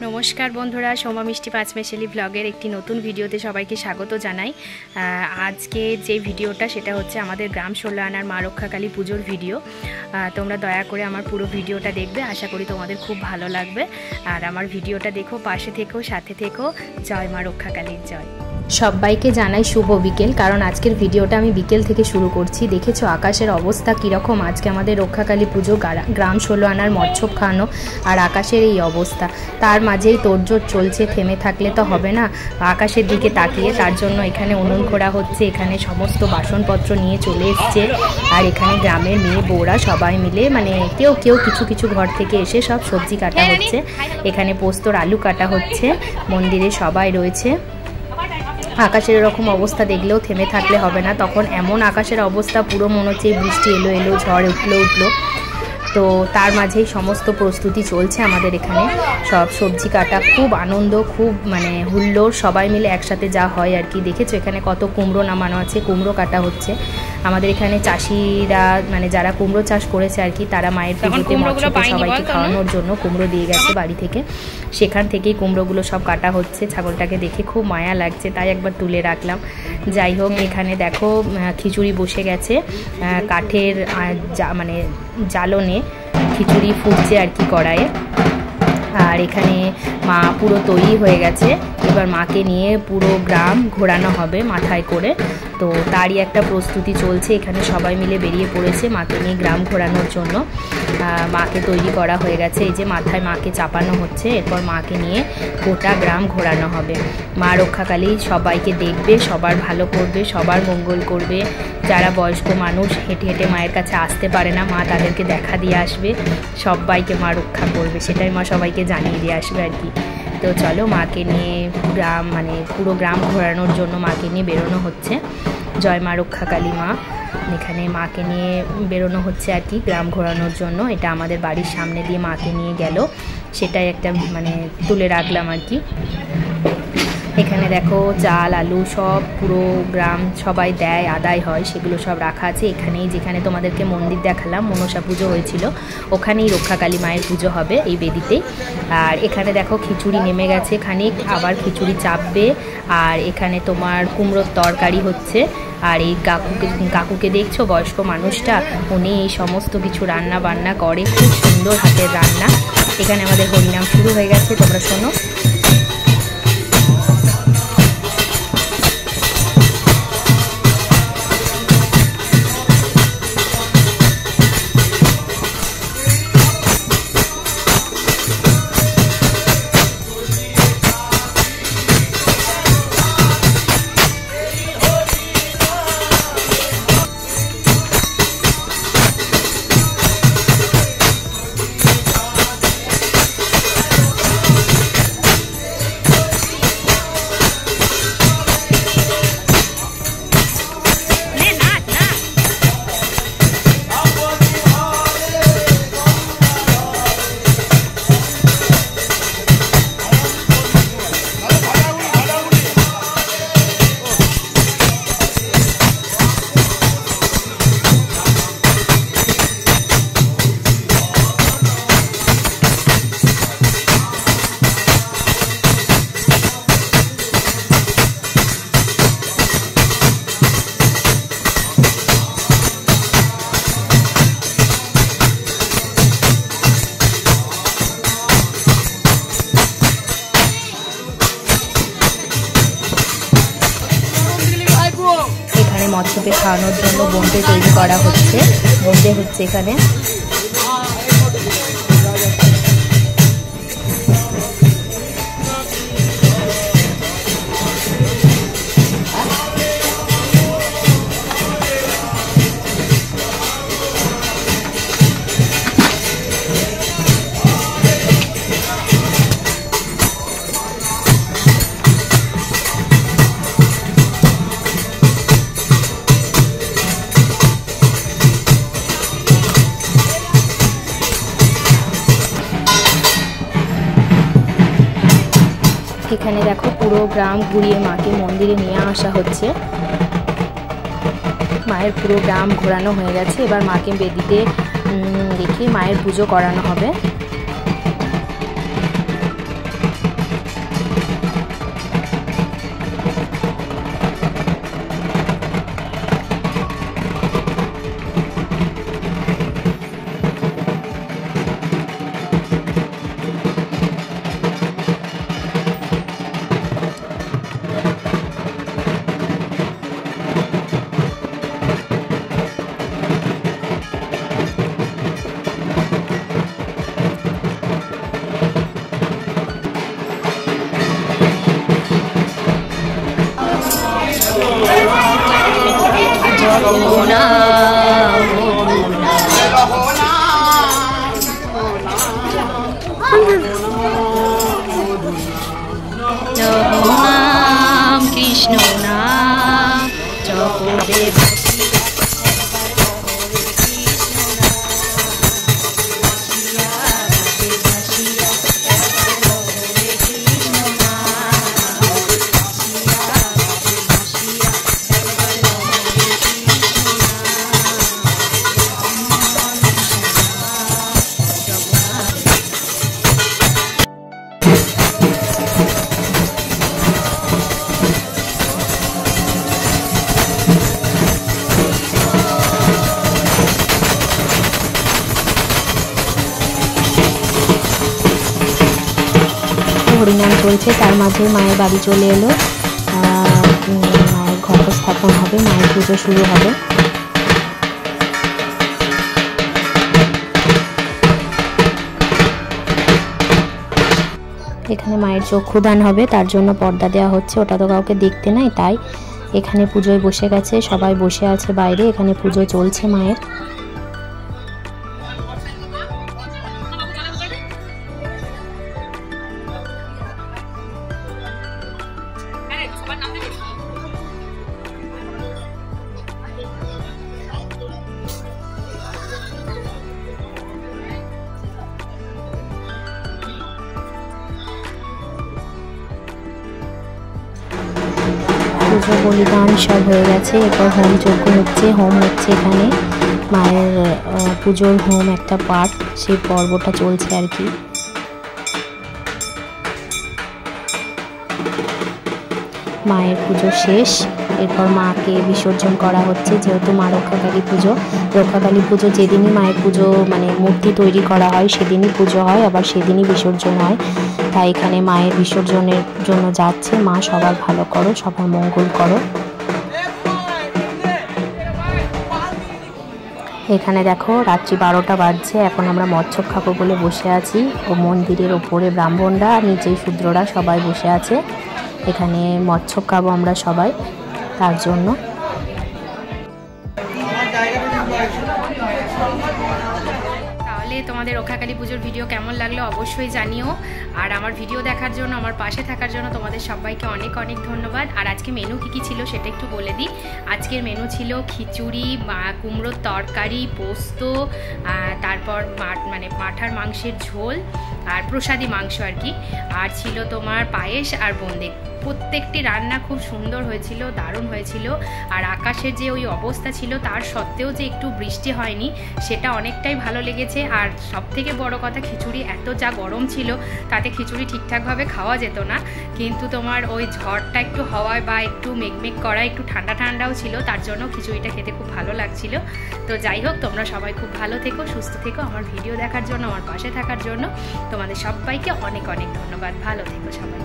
नमस्कार बंधुरा सोमा मिष्टि पाँचमेशाली ब्लगेर एक नतून भिडियोते सबाइके स्वागत जानाई। आज के जे भिडियोटा सेटा होच्छे आमादेर ग्राम 16 आनार मा रक्षाकाली पुजोर भिडियो। तोमरा दया करे आमार पुरो भिडियोटा देखबे, आशा करी तोमादेर खूब भालो लागबे। और आमार भिडियोटा देखो, पाशे थेको, साथे थेको। जय मा रक्षाकालीर जय। सबाइके जानाई शुभ बिकेल। कारण आजकेर भिडियोटा आमी बिकेल थेके शुरू करछि। देखेछो आकाशेर अवस्था किरकम। आजके आमादेर रक्षाकाली पुजो ग्राम 16 आनार मच्छप खाओयानो और आकाशेर एई अवस्था। तार माझेई तोड़जोड़ चलছে, থেমে থাকলে তো হবে না। আকাশের দিকে তাকিয়ে তার জন্য এখানে উনুন খোঁড়া হচ্ছে। এখানে সমস্ত বাসনপত্র নিয়ে চলে এসেছে। আর এখানে গ্রামের মেয়ে বউরা সবাই মিলে মানে কেউ কেউ কিছু কিছু ঘর থেকে এসে সব সবজি কাটা হচ্ছে। এখানে পোস্তর আলু কাটা হচ্ছে। মন্দিরে সবাই রয়েছে। আকাশের এরকম অবস্থা দেখলেও থেমে থাকলে হবে না। তখন এমন আকাশের অবস্থা, পুরো মনে হচ্ছে বৃষ্টি এলো এলো, ঝড় উঠলো। তো তার মাঝেই সমস্ত প্রস্তুতি চলছে আমাদের এখানে। সব সবজি কাটা, খুব আনন্দ, খুব মানে হুল্লোড়, সবাই মিলে একসাথে যা হয় আর কি। দেখেছো এখানে কত কুমড়ো নামানো আছে, কুমড়ো কাটা হচ্ছে। আমাদের এখানে চাষিরা মানে যারা কুমড়ো চাষ করেছে আর কি, তারা মায়ের পুজোতে মৎস্যকে সবাইকে খাওয়ানোর জন্য কুমড়ো দিয়ে গেছে বাড়ি থেকে। সেখান থেকেই কুমড়োগুলো সব কাটা হচ্ছে। ছাগলটাকে দেখে খুব মায়া লাগছে, তাই একবার তুলে রাখলাম। যাই হোক, এখানে দেখো খিচুড়ি বসে গেছে কাঠের মানে জ্বালনে খিচুড়ি ফুটছে আর কি কড়াইয়ে। আর এখানে মা পুরো তৈরি হয়ে গেছে। এবার মাকে নিয়ে পুরো গ্রাম ঘোরানো হবে মাথায় করে। তো তারই একটা প্রস্তুতি চলছে। এখানে সবাই মিলে বেরিয়ে পড়েছে মাকে নিয়ে গ্রাম ঘোরানোর জন্য। মাকে তৈরি করা হয়ে গেছে। এই যে মাথায় মাকে চাপানো হচ্ছে। এরপর মাকে নিয়ে গোটা গ্রাম ঘোরানো হবে। মা রক্ষাকালী সবাইকে দেখবে, সবার ভালো করবে, সবার মঙ্গল করবে। যারা বয়স্ক মানুষ হেঁটে হেঁটে মায়ের কাছে আসতে পারে না, মা তাদেরকে দেখা দিয়ে আসবে। সবাইকে মা রক্ষা করবে, সেটাই মা সবাইকে জানিয়ে দিয়ে আসবে আর কি। তো চলো, মাকে নিয়ে গ্রাম মানে পুরো গ্রাম ঘোরানোর জন্য মাকে নিয়ে বেরোনো হচ্ছে। জয় মা রক্ষাকালী মা। এখানে মাকে নিয়ে বেরোনো হচ্ছে আর কি গ্রাম ঘোরানোর জন্য। এটা আমাদের বাড়ির সামনে দিয়ে মাকে নিয়ে গেল, সেটাই একটা মানে তুলে রাখলাম আর কি। এখানে দেখো চাল আলু সব পুরো গ্রাম সবাই দেয়, আদায় হয়, সেগুলো সব রাখা আছে এখানেই। যেখানে তোমাদেরকে মন্দির দেখালাম, মনসা পুজো হয়েছিল, ওখানেই রক্ষাকালী মায়ের পুজো হবে এই বেদিতেই। আর এখানে দেখো খিচুড়ি নেমে গেছে খানিক, আবার খিচুড়ি চাপবে। আর এখানে তোমার কুমড়োর তরকারি হচ্ছে। আর এই কাকুকে দেখছো, বয়স্ক মানুষটা, উনি এই সমস্ত কিছু রান্না বান্না করে, খুব সুন্দর হাতের রান্না। এখানে আমাদের হরিনাম শুরু হয়ে গেছে, তোমরা শোনো। মৎস্যকে খাওয়ানোর জন্য বোঁদে তৈরি করা হচ্ছে। বোঁদে হচ্ছে এখানে। এখানে দেখো পুরো গ্রাম ঘুরিয়ে মাকে মন্দিরে নিয়ে আসা হচ্ছে। মায়ের পুরো গ্রাম ঘোরানো হয়ে গেছে। এবার মাকে বেদিতে রেখে মায়ের পুজো করানো হবে। হরিনাম চলছে, তার মাঝে মায়ের বাড়ি চলে এলো। মায়ের ঘট স্থাপন হবে, মায়ের পুজো শুরু হবে। এখানে মায়ের চক্ষুদান হবে, তার জন্য পর্দা দেওয়া হচ্ছে, ওটা তো কাউকে দেখতে নাই, তাই এখানে পুজোয় বসে গেছে, সবাই বসে আছে বাইরে। এখানে পুজো চলছে মায়ের। পুজো বলিদান সব হয়ে গেছে, এরপর হোম যজ্ঞ হচ্ছে, হোম হচ্ছে এখানে মায়ের পুজোর হোম একটা পার্ট, সেই পর্বটা চলছে আর কি। মায়ের পুজো শেষ, এরপর মাকে বিসর্জন করা হচ্ছে, যেহেতু মা রক্ষাকালী পুজো। রক্ষাকালী পুজো যেদিনই মায়ের পুজো মানে মূর্তি তৈরি করা হয় সেদিনই পুজো হয়, আবার সেদিনই বিসর্জন হয়। তাই এখানে মায়ের বিসর্জনের জন্য যাচ্ছে। মা সবার ভালো করো, সবার মঙ্গল করো। এখানে দেখো রাত্রি 12টা বাজছে, এখন আমরা মৎস্য খাবো বলে বসে আছি। ও মন্দিরের ওপরে ব্রাহ্মণরা, নিচেই শূদ্ররা সবাই বসে আছে। এখানে মৎস্য খাবো আমরা সবাই, তার জন্য। তাহলে তোমাদের রক্ষাকালী পুজোর ভিডিও কেমন লাগলো অবশ্যই জানিও। আর আমার ভিডিও দেখার জন্য, আমার পাশে থাকার জন্য তোমাদের সবাইকে অনেক অনেক ধন্যবাদ। আর আজকে মেনু কী কী ছিল সেটা একটু বলে দিই। আজকের মেনু ছিল খিচুড়ি, কুমড়োর তরকারি, পোস্ত, তারপর মানে পাঁঠার মাংসের ঝোল আর প্রসাদী মাংস আর কি। আর ছিল তোমার পায়েস আর বোঁদে। প্রত্যেকটি রান্না খুব সুন্দর হয়েছিল, দারুণ হয়েছিল। আর আকাশের যে ওই অবস্থা ছিল তার সত্ত্বেও যে একটু বৃষ্টি হয়নি সেটা অনেকটাই ভালো লেগেছে। আর সবথেকে বড় কথা, খিচুড়ি এত যা গরম ছিল তাতে খিচুড়ি ঠিকঠাকভাবে খাওয়া যেত না, কিন্তু তোমার ওই ঝড়টা একটু হওয়ায় বা একটু মেঘমেঘ করা, একটু ঠান্ডা ঠান্ডাও ছিল, তার জন্য খিচুড়িটা খেতে খুব ভালো লাগছিল। তো যাই হোক, তোমরা সবাই খুব ভালো থেকো, সুস্থ থেকো। আমার ভিডিও দেখার জন্য, আমার পাশে থাকার জন্য তোমাদের সবাইকে অনেক অনেক ধন্যবাদ। ভালো থেকো সবাই।